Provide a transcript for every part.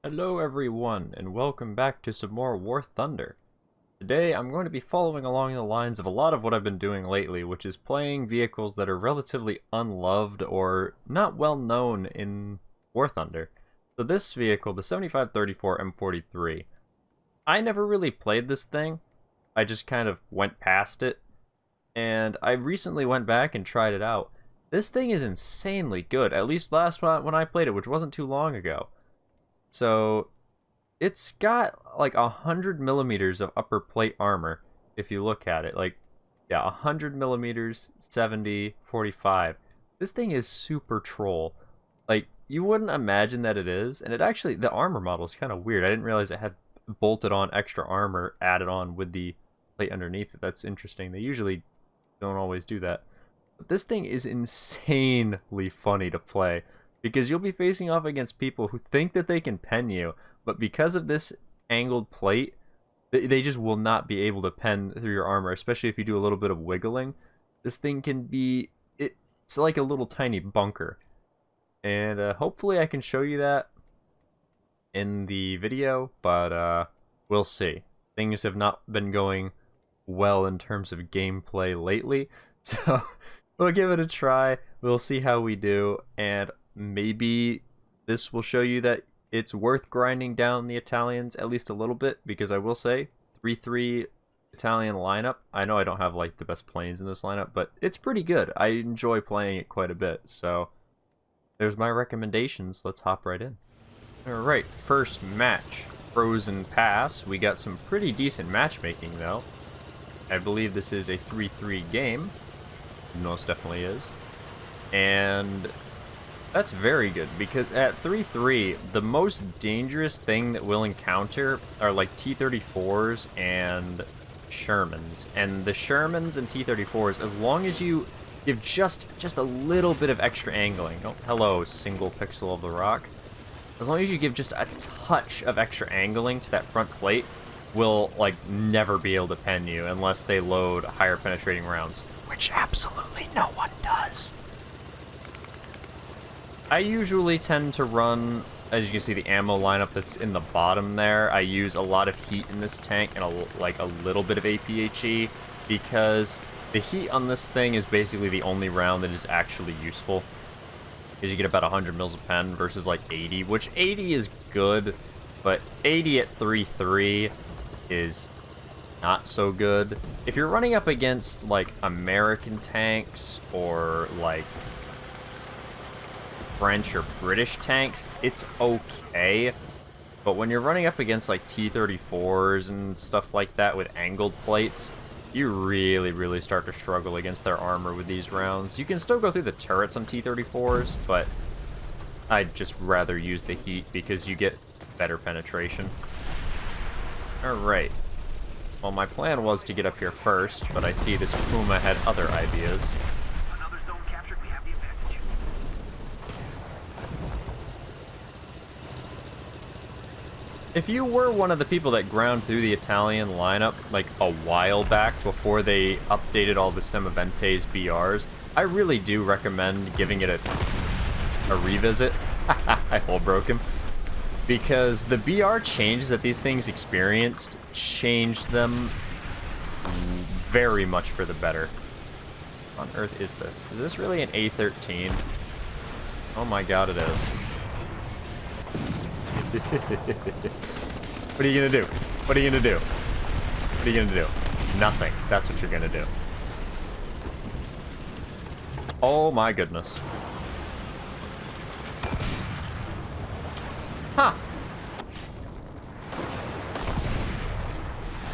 Hello everyone, and welcome back to some more War Thunder. Today I'm going to be following along the lines of a lot of what I've been doing lately, which is playing vehicles that are relatively unloved or not well known in War Thunder. So this vehicle, the 7534 M43, I never really played this thing. I just kind of went past it, and I recently went back and tried it out. This thing is insanely good, at least last time when I played it, which wasn't too long ago. So it's got like 100 millimeters of upper plate armor if you look at it. Like, yeah, 100 millimeters, 70, 45. This thing is super troll. Like, you wouldn't imagine that it is. And it actually, the armor model is kind of weird. I didn't realize it had bolted on extra armor added on with the plate underneath it. That's interesting. They usually don't always do that. But this thing is insanely funny to play, because you'll be facing off against people who think that they can pen you, but because of this angled plate, they just will not be able to pen through your armor, especially if you do a little bit of wiggling. This thing can be, it's like a little tiny bunker. And hopefully I can show you that in the video, but we'll see. Things have not been going well in terms of gameplay lately, so we'll give it a try. We'll see how we do, and maybe this will show you that it's worth grinding down the Italians at least a little bit, because I will say 3-3 Italian lineup. I know I don't have like the best planes in this lineup, but it's pretty good. I enjoy playing it quite a bit. So there's my recommendations. Let's hop right in. Alright, first match. Frozen Pass. We got some pretty decent matchmaking though. I believe this is a 3-3 game. Most definitely is. And that's very good, because at 3-3, the most dangerous thing that we'll encounter are like T-34s and Shermans. And the Shermans and T-34s, as long as you give just a little bit of extra angling. Oh, hello, single pixel of the rock. As long as you give just a touch of extra angling to that front plate, will like never be able to pen you unless they load higher penetrating rounds, which absolutely no one does. I usually tend to run, as you can see, the ammo lineup that's in the bottom there. I use a lot of heat in this tank and a little bit of APHE, because the heat on this thing is basically the only round that is actually useful. Because you get about 100 mils of pen versus like 80, which 80 is good, but 80 at 3-3 is not so good. If you're running up against like American tanks or like French or British tanks, it's okay. But when you're running up against like T-34s and stuff like that with angled plates, you really start to struggle against their armor with these rounds. You can still go through the turrets on T-34s, but I'd just rather use the heat because you get better penetration. Alright. Well, my plan was to get up here first, but I see this Puma had other ideas. If you were one of the people that ground through the Italian lineup like a while back before they updated all the Semaventes BRs, I really do recommend giving it a revisit. I hole broke him. Because the BR changes that these things experienced changed them very much for the better. What on earth is this? Is this really an A13? Oh my god, it is. What are you gonna do? What are you gonna do? What are you gonna do? Nothing. That's what you're gonna do. Oh my goodness. Huh.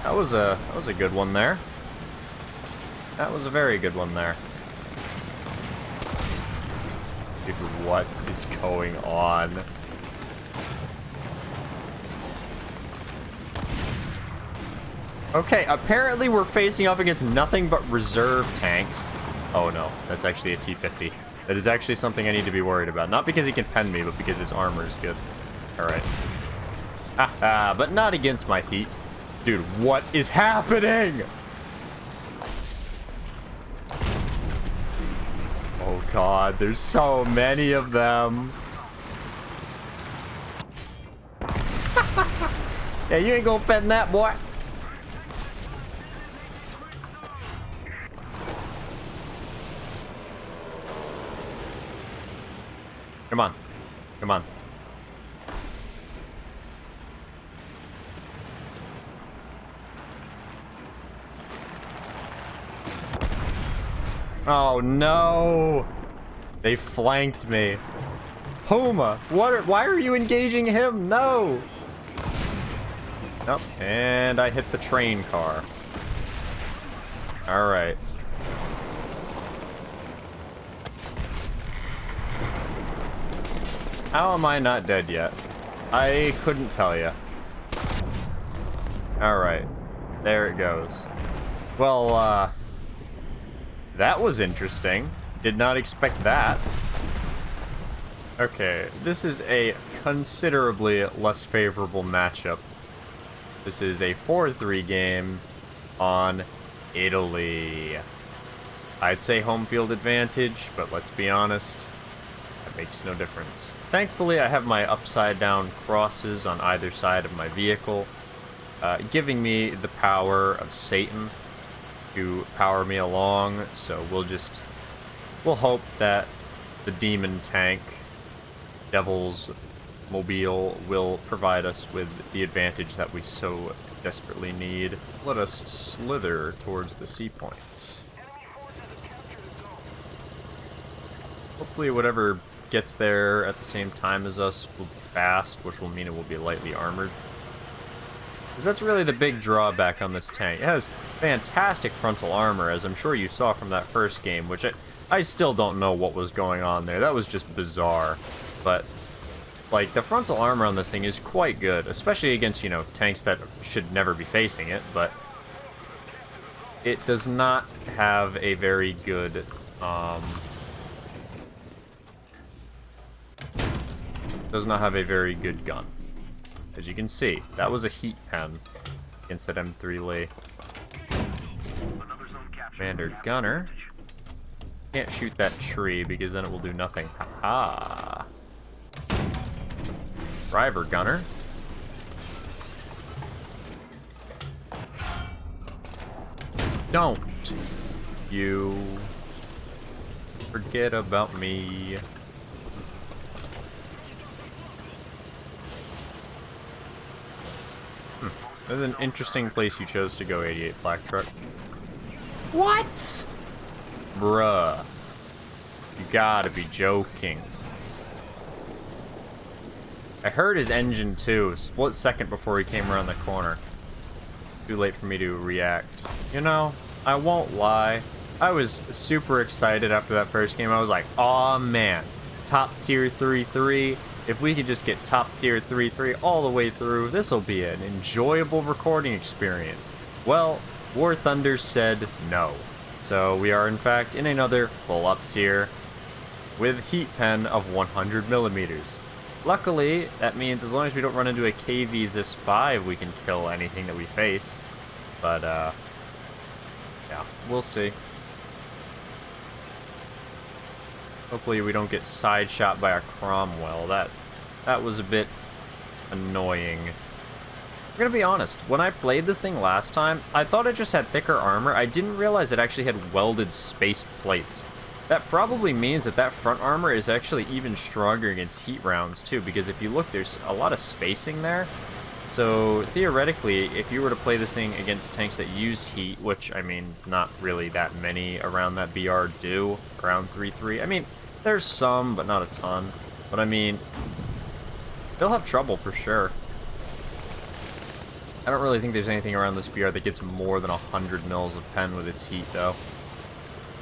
That was a good one there. That was a very good one there. Dude, what is going on? Okay, apparently we're facing off against nothing but reserve tanks. Oh no, that's actually a T-50. That is actually something I need to be worried about. Not because he can pen me, but because his armor is good. Alright. Haha, but not against my heat. Dude, what is happening? Oh god, there's so many of them. Yeah, you ain't gonna fend that, boy. Come on. Come on. Oh no! They flanked me. Puma, why are you engaging him? No! Nope, and I hit the train car. Alright. How am I not dead yet? I couldn't tell you. Alright. There it goes. Well, that was interesting. Did not expect that. Okay, this is a considerably less favorable matchup. This is a 4-3 game on Italy. I'd say home field advantage, but let's be honest, that makes no difference. Thankfully, I have my upside-down crosses on either side of my vehicle, giving me the power of Satan to power me along, so we'll hope that the demon tank, Devil's Mobile, will provide us with the advantage that we so desperately need. Let us slither towards the sea points. Hopefully whatever gets there at the same time as us will be fast, which will mean it will be lightly armored. Because that's really the big drawback on this tank. It has fantastic frontal armor, as I'm sure you saw from that first game, which I still don't know what was going on there. That was just bizarre. But, like, the frontal armor on this thing is quite good, especially against, you know, tanks that should never be facing it, but it does not have a very good, gun. As you can see, that was a heat pen against that M3 Lee. Commander Gunner. Can't shoot that tree because then it will do nothing. Haha. Driver Gunner. Don't you forget about me. That's an interesting place you chose to go, 88 Black Truck. What? Bruh. You gotta be joking. I heard his engine too, split second before he came around the corner. Too late for me to react. You know, I won't lie. I was super excited after that first game. I was like, aw man, top tier 3-3. If we could just get top tier 3-3 all the way through, this'll be an enjoyable recording experience. Well, War Thunder said no. So we are in fact in another full up tier with heat pen of 100 millimeters. Luckily, that means as long as we don't run into a KV-ZIS 5, we can kill anything that we face. But, yeah, we'll see. Hopefully we don't get side shot by a Cromwell. That was a bit annoying. I'm gonna be honest, when I played this thing last time, I thought it just had thicker armor. I didn't realize it actually had welded spaced plates. That probably means that that front armor is actually even stronger against heat rounds too, because if you look, there's a lot of spacing there. So theoretically, if you were to play this thing against tanks that use heat, which, I mean, not really that many around that BR do, around 3-3. I mean, there's some, but not a ton. But I mean, they'll have trouble for sure. I don't really think there's anything around this BR that gets more than 100 mils of pen with its heat, though.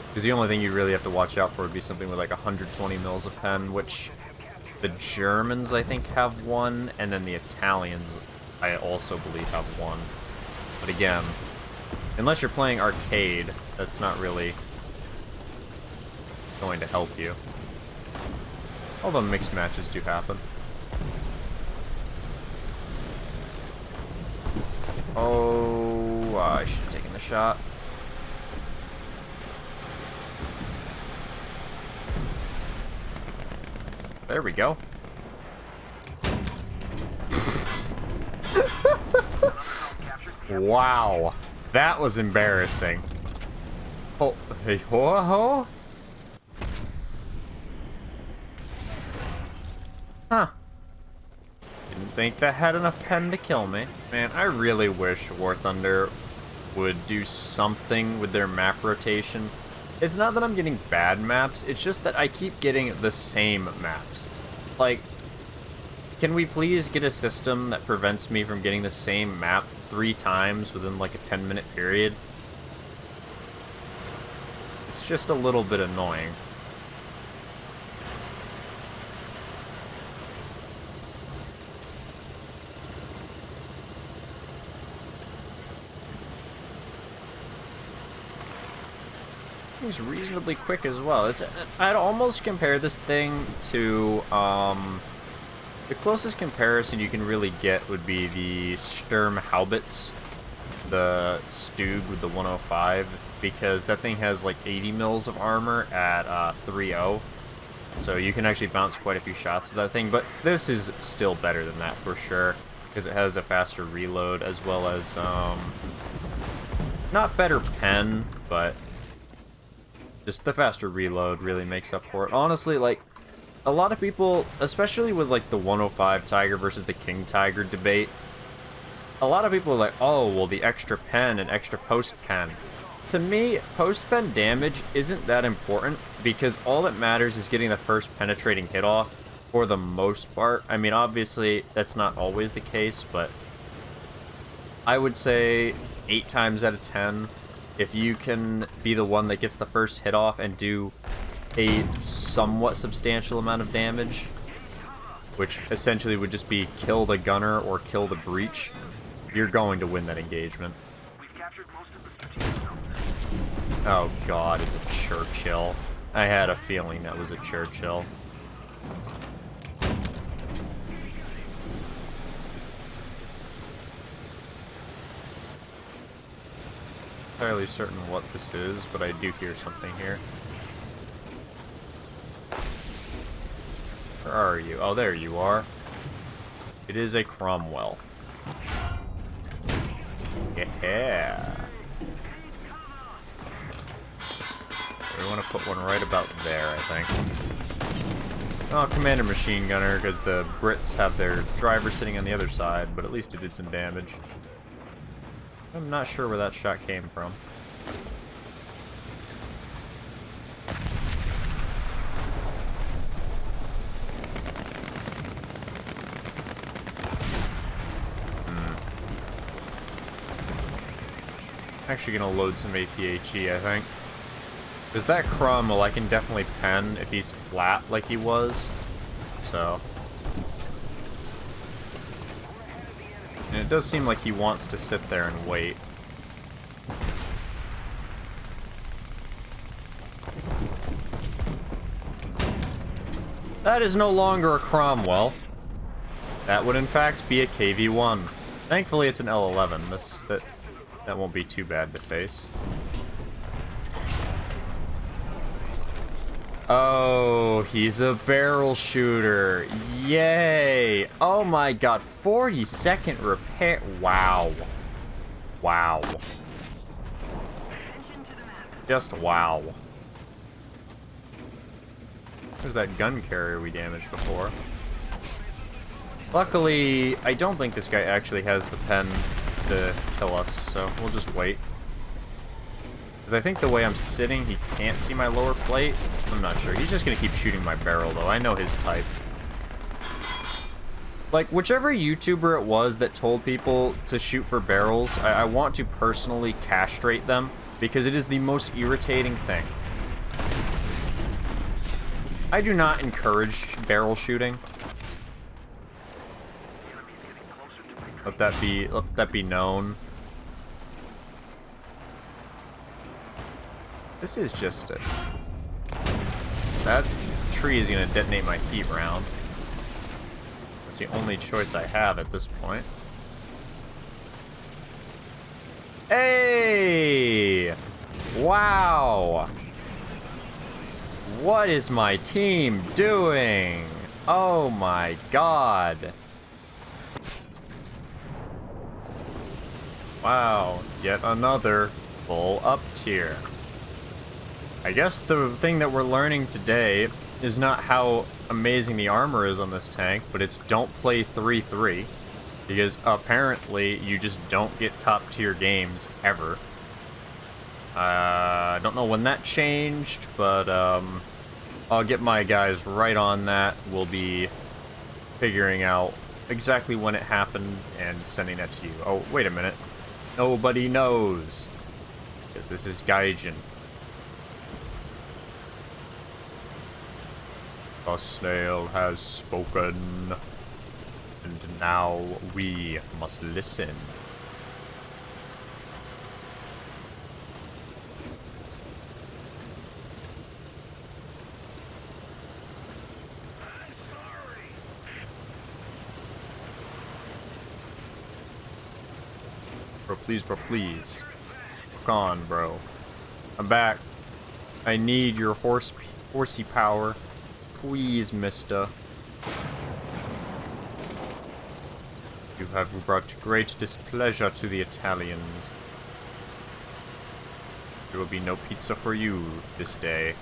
Because the only thing you really have to watch out for would be something with like 120 mils of pen, which the Germans, I think, have one, and then the Italians, I also believe, have one. But again, unless you're playing arcade, that's not really going to help you. Although mixed matches do happen. Oh, I should have taken the shot. There we go. Wow. That was embarrassing. Oh, hey, ho. Huh. Didn't think that had enough pen to kill me. Man, I really wish War Thunder would do something with their map rotation. It's not that I'm getting bad maps, it's just that I keep getting the same maps. Like, can we please get a system that prevents me from getting the same map 3 times within like a 10-minute period? It's just a little bit annoying. It's reasonably quick as well. I'd almost compare this thing to the closest comparison you can really get would be the Sturmhaubitz, the Stug with the 105, because that thing has like 80 mils of armor at 3.0, so you can actually bounce quite a few shots with that thing. But this is still better than that for sure, because it has a faster reload as well as not better pen, but just the faster reload really makes up for it. Honestly, like, a lot of people, especially with like the 105 Tiger versus the King Tiger debate, a lot of people are like, oh, well, the extra pen and extra post pen. To me, post pen damage isn't that important, because all that matters is getting the first penetrating hit off for the most part. I mean, obviously, that's not always the case, but I would say 8 times out of 10, if you can be the one that gets the first hit off and do a somewhat substantial amount of damage, which essentially would just be kill the gunner or kill the breach, you're going to win that engagement. Oh god, it's a Churchill. I had a feeling that was a Churchill. Entirely certain what this is, but I do hear something here. Where are you? Oh, there you are. It is a Cromwell. Yeah. We want to put one right about there, I think. Oh, Commander Machine Gunner, because the Brits have their driver sitting on the other side, but at least it did some damage. I'm not sure where that shot came from. Actually gonna load some APHE, I think. Because that Cromwell I can definitely pen if he's flat like he was. So. And it does seem like he wants to sit there and wait. That is no longer a Cromwell. That would in fact be a KV-1. Thankfully it's an L11. That won't be too bad to face. Oh, he's a barrel shooter. Yay! Oh my god, 40-second repair. Wow. Wow. Just wow. There's that gun carrier we damaged before. Luckily, I don't think this guy actually has the pen to kill us, so we'll just wait. Because I think the way I'm sitting, he can't see my lower plate. I'm not sure. He's just going to keep shooting my barrel, though. I know his type. Like, whichever YouTuber it was that told people to shoot for barrels, I want to personally castrate them, because it is the most irritating thing. I do not encourage barrel shooting. Let that be known. This is just a... That tree is going to detonate my heat round. That's the only choice I have at this point. Hey! Wow! What is my team doing? Oh my god. Wow, yet another full up tier. I guess the thing that we're learning today is not how amazing the armor is on this tank, but it's don't play 3-3, because apparently you just don't get top tier games ever. I don't know when that changed, but I'll get my guys right on that. We'll be figuring out exactly when it happened and sending that to you. Oh, wait a minute. Nobody knows, because this is Gaijin. The snail has spoken, and now we must listen. Bro, please. Look on, bro. I'm back. I need your horsey power. Please, mister. You have brought great displeasure to the Italians. There will be no pizza for you this day.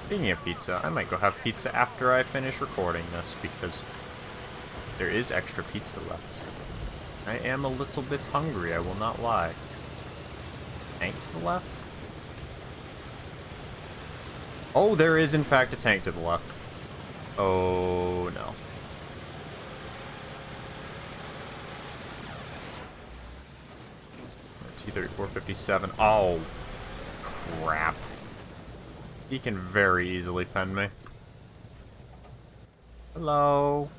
Speaking of pizza, I might go have pizza after I finish recording this, because there is extra pizza left. I am a little bit hungry, I will not lie. Tank to the left? Oh, there is in fact a tank to the left. Oh, no. T-3457. Oh, crap. He can very easily pen me. Hello.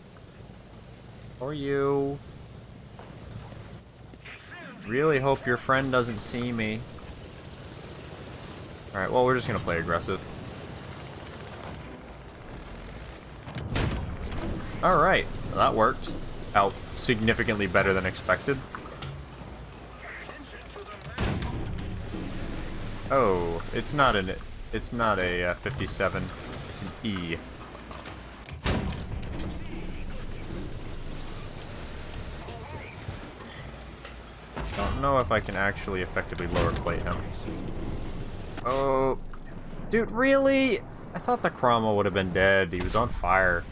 How are you? Really hope your friend doesn't see me. Alright, well, we're just gonna play aggressive. Alright, well, that worked out significantly better than expected. Oh, it's not a 57, it's an E. Don't know if I can actually effectively lower plate him. Oh, dude, really? I thought the Chroma would have been dead. He was on fire.